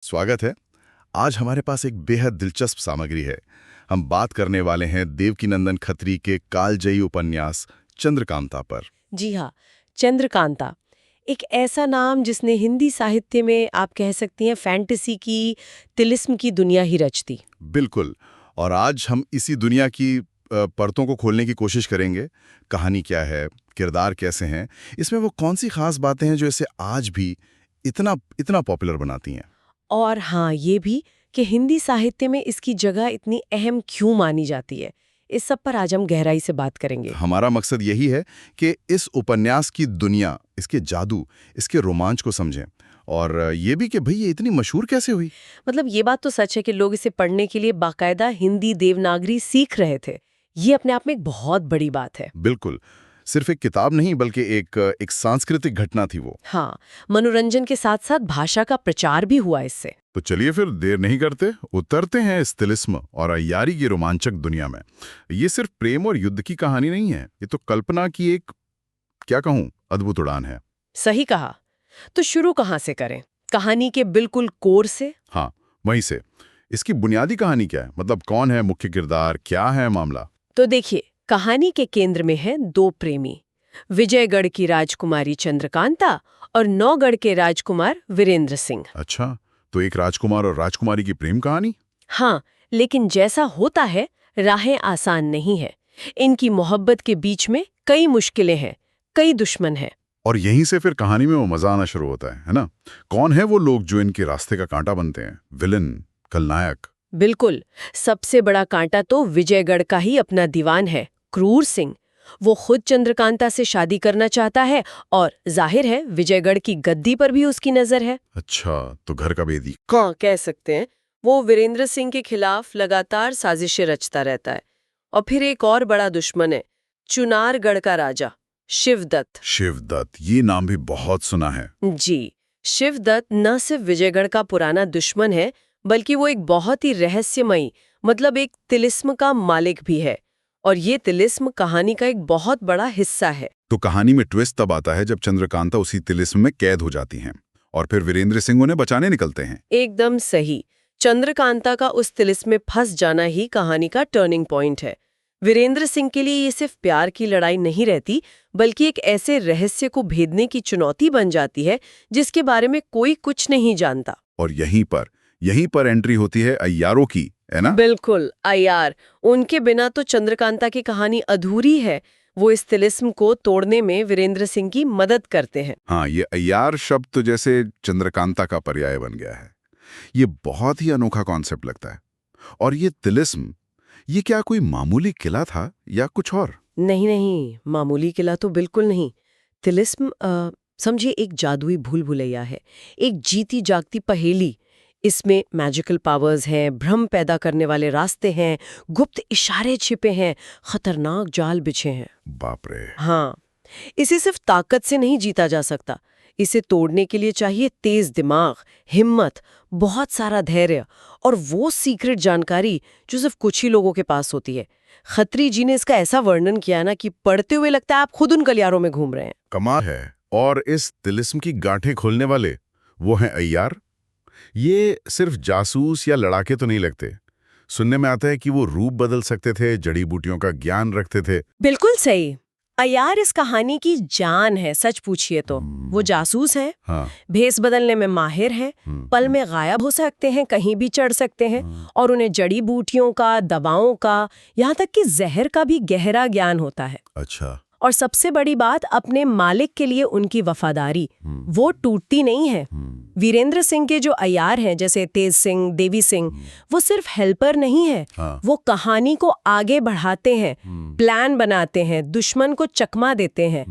स्वागत है। आज हमारे पास एक बेहद दिलचस्प सामग्री है। हम बात करने वाले हैं देवकीनंदन खत्री के कालजयी उपन्यास चंद्रकांता पर। जी हाँ, चंद्रकांता एक ऐसा नाम जिसने हिंदी साहित्य में आप कह सकती हैं फैंटेसी की, तिलिस्म की दुनिया ही रच दी। बिल्कुल। और आज हम इसी दुनिया की परतों को खोलने की कोशिश करेंगे। कहानी क्या है, किरदार कैसे हैं, इसमें वो कौन सी खास बातें हैं जो इसे आज भी इतना इतना पॉपुलर बनाती हैं। और हाँ, ये भी कि हिंदी साहित्य में इसकी जगह इतनी अहम क्यों मानी जाती है। इस सब पर आज हम गहराई से बात करेंगे। हमारा मकसद यही है कि इस उपन्यास की दुनिया, इसके जादू, इसके रोमांच को समझें। और ये भी कि भाई ये इतनी मशहूर कैसे हुई। मतलब ये बात तो सच है कि लोग इसे पढ़ने के लिए बाकायदा हिंदी देवनागरी सीख रहे थे। ये अपने आप में एक बहुत बड़ी बात है। बिल्कुल। सिर्फ एक किताब नहीं बल्कि एक सांस्कृतिक घटना थी वो। हाँ, मनोरंजन के साथ साथ भाषा का प्रचार भी हुआ इससे। तो चलिए फिर देर नहीं करते, उतरते हैं इस तिलिस्म और अय्यारी की रोमांचक दुनिया में। ये सिर्फ प्रेम और युद्ध की कहानी नहीं है, ये तो कल्पना की एक, क्या कहूं, अद्भुत उड़ान है। सही कहा। तो शुरू कहाँ से करें? कहानी के बिल्कुल कोर से? हाँ, वहीं से। इसकी बुनियादी कहानी क्या है, मतलब कौन है मुख्य किरदार, क्या है मामला। तो देखिए, कहानी के केंद्र में है दो प्रेमी, विजयगढ़ की राजकुमारी चंद्रकांता और नौगढ़ के राजकुमार वीरेंद्र सिंह। अच्छा, तो एक राजकुमार और राजकुमारी की प्रेम कहानी। हाँ, लेकिन जैसा होता है, राहें आसान नहीं है। इनकी मोहब्बत के बीच में कई मुश्किलें हैं, कई दुश्मन हैं। और यहीं से फिर कहानी में वो मजा आना शुरू होता है ना। कौन है वो लोग जो इनके रास्ते का कांटा बनते हैं, विलन, खलनायक। बिल्कुल, सबसे बड़ा कांटा तो विजयगढ़ का ही अपना दीवान है, क्रूर सिंह। वो खुद चंद्रकांता से शादी करना चाहता है और जाहिर है विजयगढ़ की गद्दी पर भी उसकी नजर है। अच्छा, तो घर का बेदी। हाँ, कह सकते हैं। वो वीरेंद्र सिंह के खिलाफ लगातार साजिशें रचता रहता है। और फिर एक और बड़ा दुश्मन है, चुनारगढ़ का राजा शिवदत्त। शिवदत्त, ये नाम भी बहुत सुना है। जी, शिवदत्त न सिर्फ विजयगढ़ का पुराना दुश्मन है, बल्कि वो एक बहुत ही रहस्यमयी, मतलब एक तिलिस्म का मालिक भी है। और ये तिलिस्म कहानी का एक बहुत बड़ा हिस्सा है। तो कहानी में ट्विस्ट तब आता है जब चंद्रकांता उसी तिलिस्म में कैद हो जाती हैं और फिर वीरेंद्र सिंह उन्हें बचाने निकलते हैं। एकदम सही। चंद्रकांता का उस तिलिस्म में फंस जाना ही कहानी का टर्निंग पॉइंट है। वीरेंद्र सिंह के लिए ये सिर्फ प्यार की लड़ाई नहीं रहती, बल्कि एक ऐसे रहस्य को भेदने की चुनौती बन जाती है जिसके बारे में कोई कुछ नहीं जानता। और यहीं पर एंट्री होती है अय्यारों की, है ना। बिल्कुल, अय्यार। उनके बिना तो चंद्रकांता की कहानी अधूरी है। वो इस तिलिस्म को तोड़ने में वीरेंद्र सिंह की मदद करते हैं। हाँ, ये अय्यार शब्द तो जैसे चंद्रकांता का पर्याय बन गया है। ये बहुत ही अनोखा कॉन्सेप्ट लगता है। और ये तिलिस्म, ये क्या कोई मामूली किला था या कुछ और। नहीं नहीं, मामूली किला तो बिल्कुल नहीं। तिलिस्म समझिए एक जादुई भूल भुलैया है, एक जीती जागती पहेली। इसमें मैजिकल पावर्स हैं, भ्रम पैदा करने वाले रास्ते हैं, गुप्त इशारे छिपे हैं, खतरनाक जाल बिछे हैं। बाप रे। हाँ, इसे सिर्फ ताकत से नहीं जीता जा सकता। इसे तोड़ने के लिए चाहिए तेज दिमाग, हिम्मत, बहुत सारा धैर्य और वो सीक्रेट जानकारी जो सिर्फ कुछ ही लोगों के पास होती है। खत्री जी ने इसका ऐसा वर्णन किया ना कि पढ़ते हुए लगता है आप खुद उन गलियारों में घूम रहे हैं। कमाल है। और इस तिलिस्म की गांठें खोलने वाले वो हैं अय्यार। ये सिर्फ जासूस या लड़ाके तो नहीं लगते। सुनने में आता है कि वो रूप बदल सकते थे, जड़ी बूटियों का ज्ञान रखते थे। बिल्कुल सही। अय्यार इस कहानी की जान है, सच पूछिए तो। वो जासूस हैं, हाँ। भेस बदलने में माहिर हैं, पल में गायब हो सकते हैं, कहीं भी चढ़ सकते हैं। और उन्हें जड़ी बूटियों का, दवाओं का, यहाँ तक कि जहर का भी गहरा ज्ञान होता है। अच्छा। और सबसे बड़ी बात, अपने मालिक के लिए उनकी वफादारी, वो टूटती नहीं है। वीरेंद्र सिंह के जो अय्यार हैं, जैसे तेज सिंह, देवी सिंह, वो सिर्फ हेल्पर नहीं है। हाँ। वो कहानी को आगे बढ़ाते हैं, प्लान बनाते हैं, दुश्मन को चकमा देते हैं।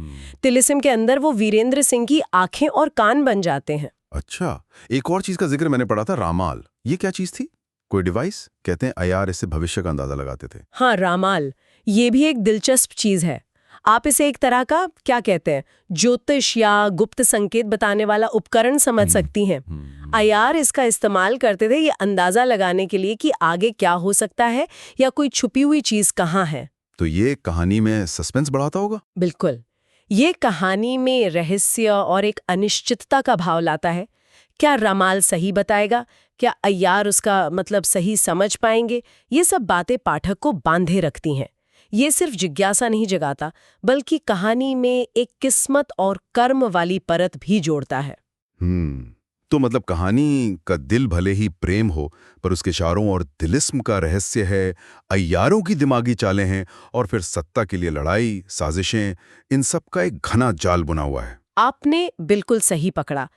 तिलिस्म के अंदर वो वीरेंद्र सिंह की आंखें और कान बन जाते हैं। अच्छा, एक और चीज का जिक्र मैंने पढ़ा था, रामाल। ये क्या चीज थी, कोई डिवाइस? कहते हैं अय्यार इससे भविष्य का अंदाजा लगाते थे। हाँ, रामाल, ये भी एक दिलचस्प चीज है। आप इसे एक तरह का, क्या कहते हैं, ज्योतिष या गुप्त संकेत बताने वाला उपकरण समझ सकती हैं। अय्यार इसका इस्तेमाल करते थे ये अंदाजा लगाने के लिए कि आगे क्या हो सकता है या कोई छुपी हुई चीज कहाँ है। तो ये कहानी में सस्पेंस बढ़ाता होगा। बिल्कुल, ये कहानी में रहस्य और एक अनिश्चितता का भाव लाता है। क्या रमाल सही बताएगा, क्या अय्यार उसका मतलब सही समझ पाएंगे, ये सब बातें पाठक को बांधे रखती हैं। ये सिर्फ जिज्ञासा नहीं जगाता, बल्कि कहानी में एक किस्मत और कर्म वाली परत भी जोड़ता है। तो मतलब कहानी का दिल भले ही प्रेम हो, पर उसके चारों ओर तिलिस्म का रहस्य है, अय्यारों की दिमागी चालें हैं, और फिर सत्ता के लिए लड़ाई, साजिशें, इन सब का एक घना जाल बुना हुआ है। आपने बिल्कुल सही पकड़ा।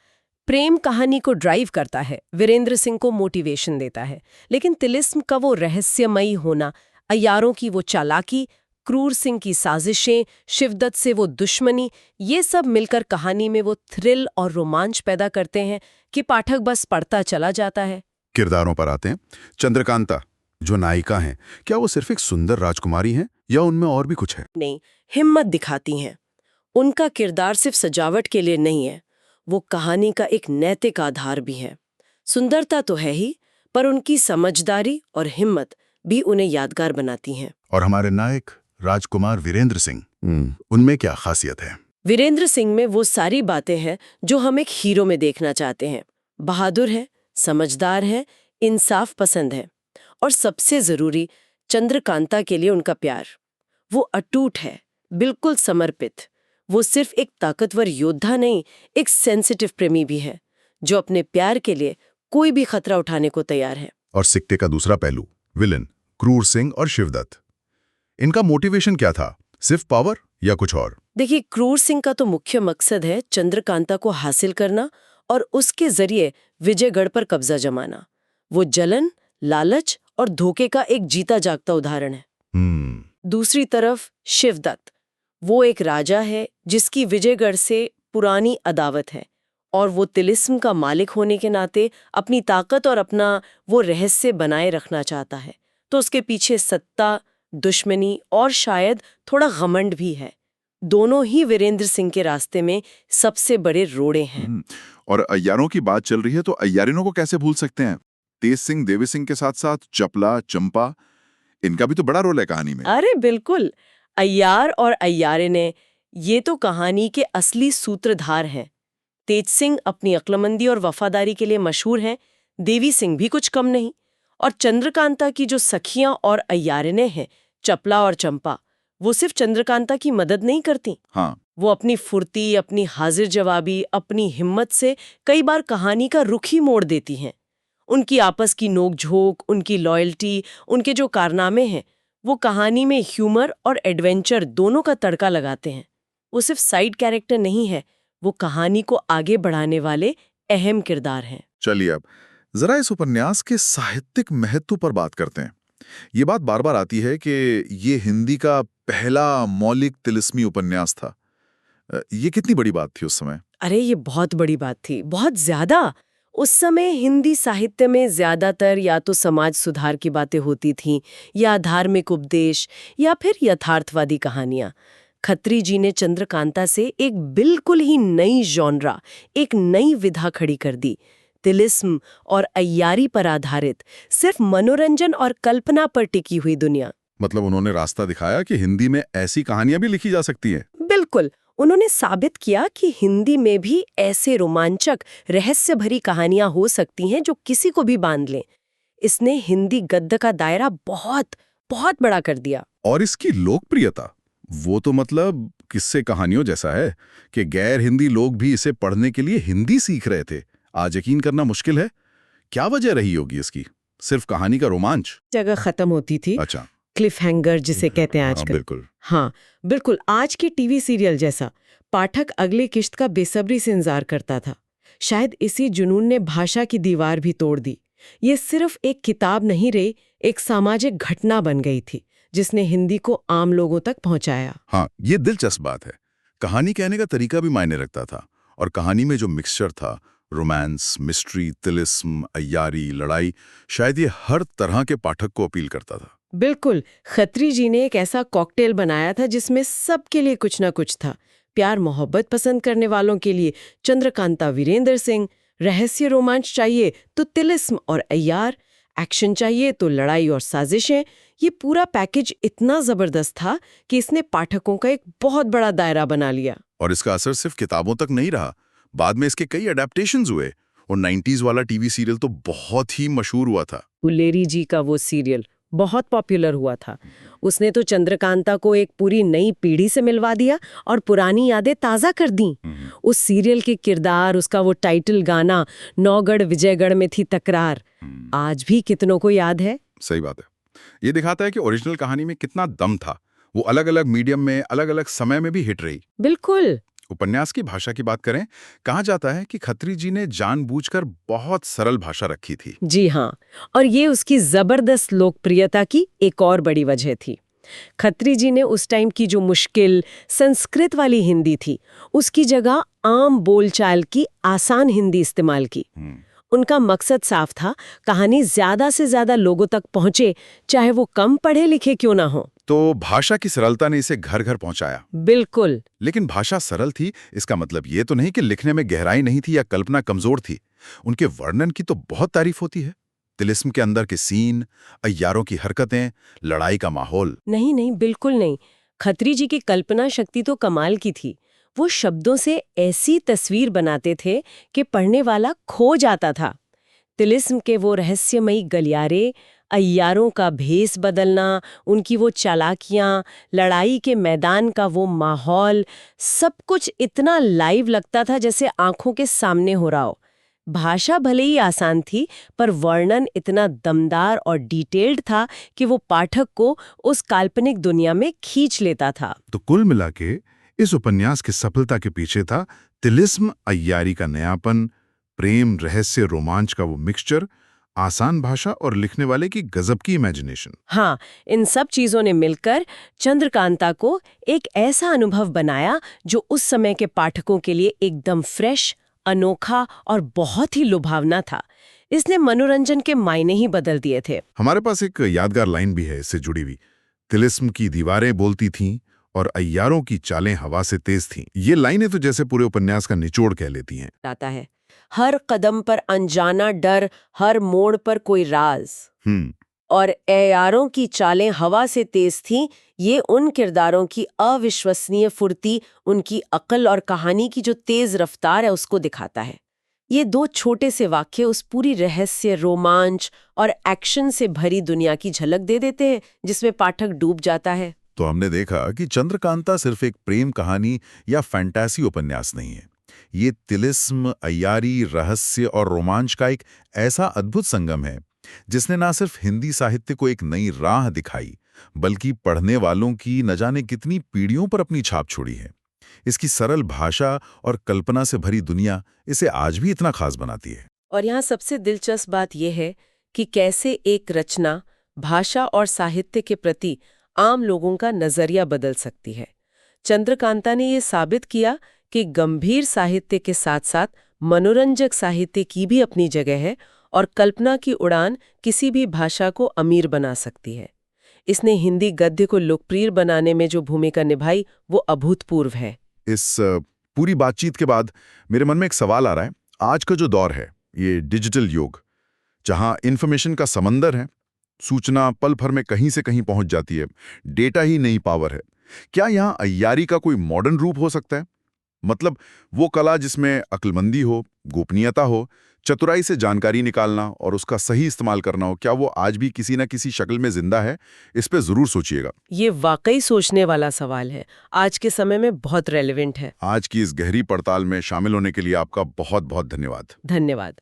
प्रेम कहानी को ड्राइव करता है, वीरेंद्र सिंह को मोटिवेशन देता है, लेकिन तिलिस्म का वो रहस्यमयी होना, अय्यारों की वो चालाकी, क्रूर सिंह की साजिशें, शिवदत्त से वो दुश्मनी, ये सब मिलकर कहानी में वो थ्रिल और रोमांच पैदा करते हैं कि पाठक बस पढ़ता चला जाता है। किरदारों पर आते हैं। चंद्रकांता जो नायिका हैं, क्या वो सिर्फ एक सुंदर राजकुमारी हैं या उनमें और भी कुछ है? नहीं, हिम्मत दिखाती हैं। उनका किरदार सिर्फ सजावट के लिए नहीं है, वो कहानी का एक नैतिक आधार भी है। सुंदरता तो है ही, पर उनकी समझदारी और हिम्मत भी उन्हें यादगार बनाती हैं। और हमारे नायक राजकुमार वीरेंद्र सिंह, उनमें क्या खासियत है? वीरेंद्र सिंह में वो सारी बातें हैं जो हम एक हीरो में देखना चाहते हैं। बहादुर है, समझदार है, इंसाफ पसंद है, और सबसे जरूरी, चंद्रकांता के लिए उनका प्यार। वो अटूट है, बिल्कुल समर्पित। वो सिर्फ एक ताकतवर योद्धा नहीं, एक सेंसिटिव प्रेमी भी है, जो अपने प्यार के लिए कोई भी खतरा उठाने को तैयार है। और सिक्के का दूसरा पहलू, विलन क्रूर सिंह और शिवदत्त, इनका मोटिवेशन क्या था? सिर्फ पावर या कुछ और? देखिए, क्रूर सिंह का तो मुख्य मकसद है चंद्रकांता को हासिल करना और उसके जरिए विजयगढ़ पर कब्जा जमाना। वो जलन, लालच और धोखे का एक जीता जागता उदाहरण है। दूसरी तरफ शिवदत्त, वो एक राजा है जिसकी विजयगढ़ से पुरानी अदावत है, और वो तिलिस्म का मालिक होने के नाते अपनी ताकत और अपना वो रहस्य बनाए रखना चाहता है। तो उसके पीछे सत्ता, दुश्मनी और शायद थोड़ा घमंड भी है। दोनों ही वीरेंद्र सिंह के रास्ते में सबसे बड़े रोड़े हैं। और अय्यारों की बात चल रही है तो अय्यारिनों को कैसे भूल सकते हैं? तेज सिंह, देवी सिंह के साथ साथ चपला, चंपा, इनका भी तो बड़ा रोल है कहानी में। अरे बिल्कुल, अय्यार और अय्यारिनें, ये तो कहानी के असली सूत्रधार हैं। तेज सिंह अपनी अक्लमंदी और वफादारी के लिए मशहूर हैं, देवी सिंह भी कुछ कम नहीं, और चंद्रकांता की जो सखियां और अय्यारिनें हैं, चपला और चंपा, वो सिर्फ चंद्रकांता की मदद नहीं करती। हाँ, वो अपनी फुर्ती, अपनी हाजिर जवाबी, अपनी हिम्मत से कई बार कहानी का रुख ही मोड़ देती हैं। उनकी आपस की नोक-झोंक, उनकी लॉयल्टी, उनके जो कारनामे हैं, वो कहानी में ह्यूमर और एडवेंचर दोनों का तड़का लगाते हैं। वो सिर्फ साइड कैरेक्टर नहीं है, वो कहानी को आगे बढ़ाने वाले अहम किरदार हैं। चलिए अब जरा इस उपन्यास के साहित्यिक महत्व पर बात करते हैं। ये बात बार बार आती है कि ये हिंदी का पहला मौलिक तिलिस्मी उपन्यास था। ये कितनी बड़ी बात थी उस समय? अरे ये बहुत बड़ी बात थी, बहुत ज्यादा। उस समय हिंदी साहित्य में ज्यादातर या तो समाज सुधार की बातें होती थीं, या धार्मिक उपदेश, या फिर यथार्थवादी कहानियां। खत्री जी ने चंद्रकांता से एक बिल्कुल ही नई जॉनरा, एक नई विधा खड़ी कर दी। तिलिस्म और अय्यारी पर आधारित, सिर्फ मनोरंजन और कल्पना पर टिकी हुई दुनिया। मतलब उन्होंने रास्ता दिखाया कि हिंदी में ऐसी कहानियां भी लिखी जा सकती हैं। बिल्कुल, उन्होंने साबित किया कि हिंदी में भी ऐसे रोमांचक, रहस्य भरी कहानियां हो सकती हैं जो किसी को भी बांध लें। इसने हिंदी गद्य का दायरा बहुत बहुत बड़ा कर दिया। और इसकी लोकप्रियता, वो तो मतलब किस्से कहानियों जैसा है कि गैर हिंदी लोग भी इसे पढ़ने के लिए हिंदी सीख रहे थे। आज यकीन करना मुश्किल है। क्या वजह रही होगी इसकी? सिर्फ कहानी का रोमांच? जगह खत्म होती थी। अच्छा, क्लिफ हैंगर जिसे कहते हैं हाँ, आजकल। बिल्कुल। हाँ, बिल्कुल आज के टीवी सीरियल जैसा। पाठक अगले किश्त का बेसब्री से इंतजार करता था। शायद इसी जुनून ने भाषा की दीवार भी तोड़ दी। ये सिर्फ एक किताब नहीं रही, एक सामाजिक घटना बन गई थी जिसने हिंदी को आम लोगों तक पहुंचाया। हाँ, ये दिलचस्प बात है। कहानी कहने का तरीका भी मायने रखता था, और कहानी में जो मिक्सचर था, रोमांस, मिस्ट्री, तिलिस्म, अय्यारी, लड़ाई, शायद ये हर तरह के पाठक को अपील करता था। बिल्कुल, खत्री जी ने एक ऐसा कॉकटेल बनाया था जिसमें सबके लिए कुछ ना कुछ था। प्यार मोहब्बत पसंद करने वालों के लिए चंद्रकांता वीरेंद्र सिंह, रहस्य रोमांच चाहिए तो तिलिस्म और अय्यार, एक्शन चाहिए तो लड़ाई और साजिशें। ये पूरा पैकेज इतना जबरदस्त था कि इसने पाठकों का एक बहुत बड़ा दायरा बना लिया। और इसका असर सिर्फ किताबों तक नहीं रहा। बाद में इसके कई अडेप्टेशंस हुए। और 90s वाला टीवी सीरियल तो बहुत ही मशहूर हुआ था। गुलेरी जी का वो सीरियल बहुत पॉपुलर हुआ था। उसने तो चंद्रकांता को एक पूरी नई पीढ़ी से मिलवा दिया और पुरानी यादें ताज़ा कर दी। उस सीरियल के किरदार, उसका वो टाइटल गाना नौगढ़ विजयगढ़ में थी तकरार, आज भी कितनों को याद है। सही बात है। ये दिखाता है कि ओरिजिनल कहानी में कितना दम था। वो अलग अलग मीडियम में, अलग अलग समय में भी हिट रही। बिल्कुल। उपन्यास की भाषा की बात करें, कहा जाता है कि खत्री जी ने जानबूझकर बहुत सरल भाषा रखी थी। जी हाँ, और ये उसकी जबरदस्त लोकप्रियता की एक और बड़ी वजह थी। खत्री जी ने उस टाइम की जो मुश्किल संस्कृत वाली हिंदी थी, उसकी जगह आम बोलचाल की आसान हिंदी इस्तेमाल की। उनका मकसद साफ था, कहानी ज्यादा से ज्यादा लोगों तक पहुंचे, चाहे वो कम पढ़े लिखे क्यों ना हो। तो भाषा की सरलता ने इसे घर घर पहुंचाया। बिल्कुल। लेकिन भाषा सरल थी, इसका मतलब ये तो नहीं कि लिखने में गहराई नहीं थी या कल्पना कमजोर थी। उनके वर्णन की तो बहुत तारीफ होती है। तिलिस्म के अंदर के सीन, अय्यारों की हरकतें, लड़ाई का माहौल। नहीं नहीं, बिल्कुल नहीं। खत्री जी की कल्पना शक्ति तो कमाल की थी। वो शब्दों से ऐसी तस्वीर बनाते थे कि पढ़ने वाला खो जाता था। तिलिस्म के वो रहस्यमयी गलियारे, अय्यारों का भेस बदलना, उनकी वो चालाकियां, लड़ाई के मैदान का वो माहौल, सब कुछ इतना लाइव लगता था जैसे आंखों के सामने हो रहा हो। भाषा भले ही आसान थी, पर वर्णन इतना दमदार और डिटेल्ड था कि वो पाठक को उस काल्पनिक दुनिया में खींच लेता था। तो कुल मिला के इस उपन्यास की सफलता के पीछे था तिलिस्म, अय्यारी का नयापन, प्रेम, रहस्य, रोमांच का वो मिक्सचर, आसान भाषा और लिखने वाले की गजब की इमेजिनेशन। हाँ, इन सब चीजों ने मिलकर चंद्रकांता को एक ऐसा अनुभव बनाया जो उस समय के पाठकों के लिए एकदम फ्रेश, अनोखा और बहुत ही लुभावना था। इसने मनोरंजन के मायने ही बदल दिए थे। हमारे पास एक यादगार लाइन भी है इससे जुड़ी हुई। तिलिस्म की दीवारें बोलती थीं और अय्यारों की चालें हवा से तेज थीं। ये लाइनें तो जैसे पूरे उपन्यास का निचोड़ कह लेती हैं। आता है, हर कदम पर अनजाना डर, हर मोड़ पर कोई राज। और अय्यारों की चालें हवा से तेज थीं, ये उन किरदारों की अविश्वसनीय फुर्ती, उनकी अक्ल और कहानी की जो तेज रफ्तार है उसको दिखाता है। ये दो छोटे से वाक्य उस पूरी रहस्य, रोमांच और एक्शन से भरी दुनिया की झलक दे देते हैं जिसमें पाठक डूब जाता है। तो हमने देखा कि चंद्रकांता सिर्फ एक प्रेम कहानी या फैंटेसी उपन्यास नहीं है। ये तिलिस्म, अय्यारी, रहस्य और रोमांच का एक ऐसा अद्भुत संगम है जिसने ना सिर्फ हिंदी साहित्य को एक नई राह दिखाई, बल्कि पढ़ने वालों की न जाने कितनी पीढ़ियों पर अपनी छाप छोड़ी है। इसकी सरल भाषा और कल्पना से भरी दुनिया इसे आज भी इतना खास बनाती है। और यहाँ सबसे दिलचस्प बात यह है कि कैसे एक रचना भाषा और साहित्य के प्रति आम लोगों का नजरिया बदल सकती है। चंद्रकांता ने ये साबित किया कि गंभीर साहित्य के साथ साथ मनोरंजक साहित्य की भी अपनी जगह है और कल्पना की उड़ान किसी भी भाषा को अमीर बना सकती है। इसने हिंदी गद्य को लोकप्रिय बनाने में जो भूमिका निभाई वो अभूतपूर्व है। इस पूरी बातचीत के बाद मेरे मन में एक सवाल आ रहा है। आज का जो दौर है, ये डिजिटल युग, जहां इंफॉर्मेशन का समंदर है, सूचना पल भर में कहीं से कहीं पहुंच जाती है, डेटा ही नई पावर है, क्या यहां अय्यारी का कोई मॉडर्न रूप हो सकता है? मतलब वो कला जिसमें अक्लमंदी हो, गोपनीयता हो, चतुराई से जानकारी निकालना और उसका सही इस्तेमाल करना हो, क्या वो आज भी किसी न किसी शक्ल में जिंदा है? इस पे जरूर सोचिएगा। ये वाकई सोचने वाला सवाल है, आज के समय में बहुत रेलेवेंट है। आज की इस गहरी पड़ताल में शामिल होने के लिए आपका बहुत बहुत धन्यवाद। धन्यवाद।